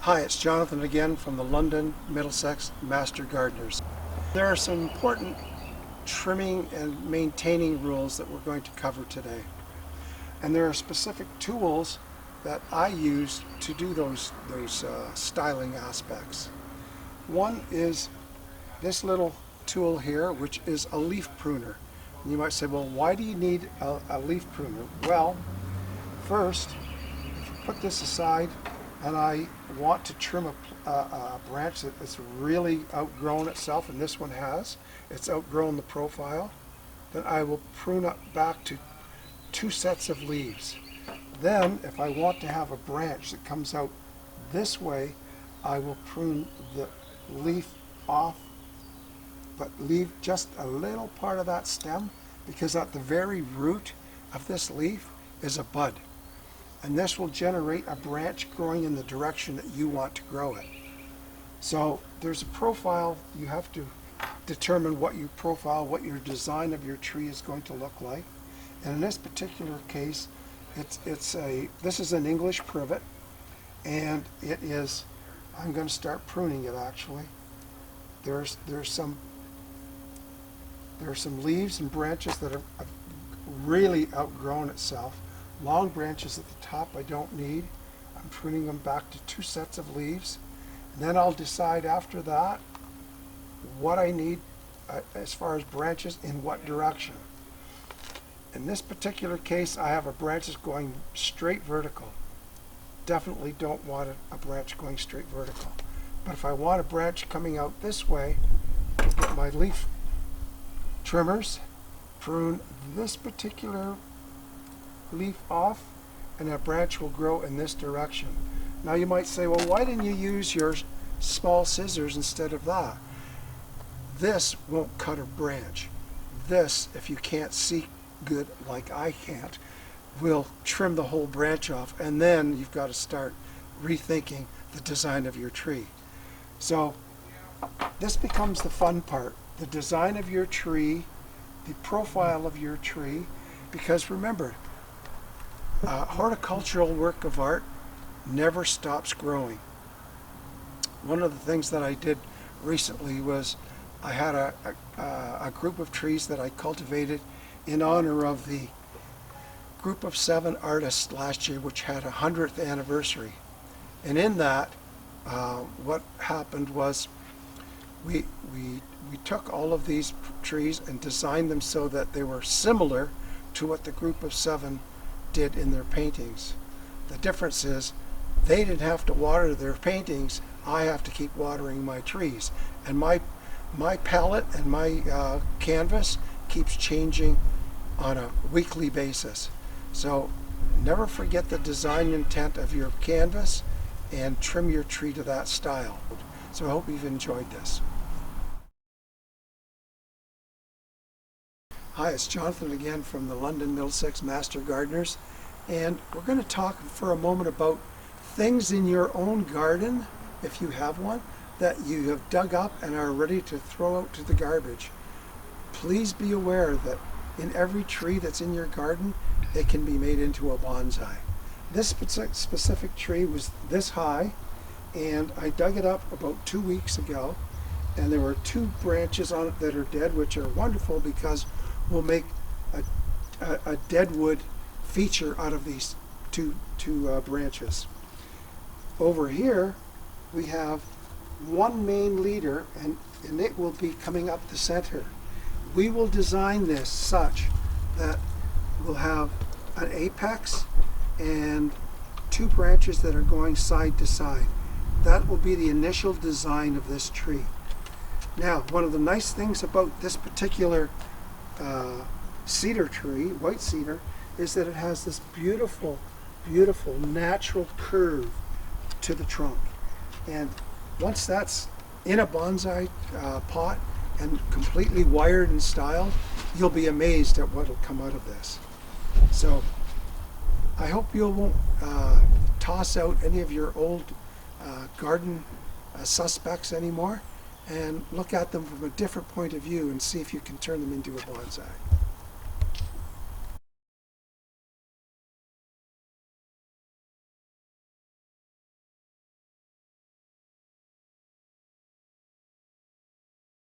Hi, it's Jonathan again from the London Middlesex Master Gardeners. There are some important trimming and maintaining rules that we're going to cover today. And there are specific tools that I use to do those styling aspects. One is this little tool here, which is a leaf pruner. And you might say, well, why do you need a leaf pruner? Well, first, if you put this aside and I want to trim a branch that's really outgrown itself, and this one has, it's outgrown the profile, then I will prune up back to 2 sets of leaves. Then, if I want to have a branch that comes out this way, I will prune the leaf off, but leave just a little part of that stem, because at the very root of this leaf is a bud. And this will generate a branch growing in the direction that you want to grow it. So there's a profile. You have to determine what your profile, what your design of your tree is going to look like. And in this particular case, this is an English privet, and it is, I'm going to start pruning it actually. There's some leaves and branches that have really outgrown itself. Long branches at the top I don't need. I'm pruning them back to 2 sets of leaves. And then I'll decide after that what I need as far as branches in what direction. In this particular case, I have a branch that's going straight vertical. Definitely don't want a branch going straight vertical. But if I want a branch coming out this way, I'll get my leaf trimmers, prune this particular leaf off, and that branch will grow in this direction. Now you might say, well, why didn't you use your small scissors instead of that? This won't cut a branch. This, if you can't see good like I can't, will trim the whole branch off, and then you've got to start rethinking the design of your tree. So this becomes the fun part, the design of your tree, the profile of your tree, because remember, horticultural work of art never stops growing. One of the things that I did recently was I had a group of trees that I cultivated in honor of the group of 7 artists last year, which had a 100th anniversary. And in that, what happened was we took all of these trees and designed them so that they were similar to what the group of 7 did in their paintings. The difference is they didn't have to water their paintings. I have to keep watering my trees, and my palette and my canvas keeps changing on a weekly basis. So never forget the design intent of your canvas and trim your tree to that style. So I hope you've enjoyed this. Hi, it's Jonathan again from the London Middlesex Master Gardeners, and we're going to talk for a moment about things in your own garden, if you have one, that you have dug up and are ready to throw out to the garbage. Please be aware that in every tree that's in your garden, it can be made into a bonsai. This specific tree was this high, and I dug it up about 2 weeks ago, and there were 2 branches on it that are dead, which are wonderful because we'll make a deadwood feature out of these two branches. Over here we have one main leader, and it will be coming up the center. We will design this such that we'll have an apex and 2 branches that are going side to side. That will be the initial design of this tree. Now, one of the nice things about this particular cedar tree, white cedar, is that it has this beautiful, beautiful natural curve to the trunk. And once that's in a bonsai pot and completely wired and styled, you'll be amazed at what will come out of this. So I hope you won't toss out any of your old garden suspects anymore, and look at them from a different point of view and see if you can turn them into a bonsai.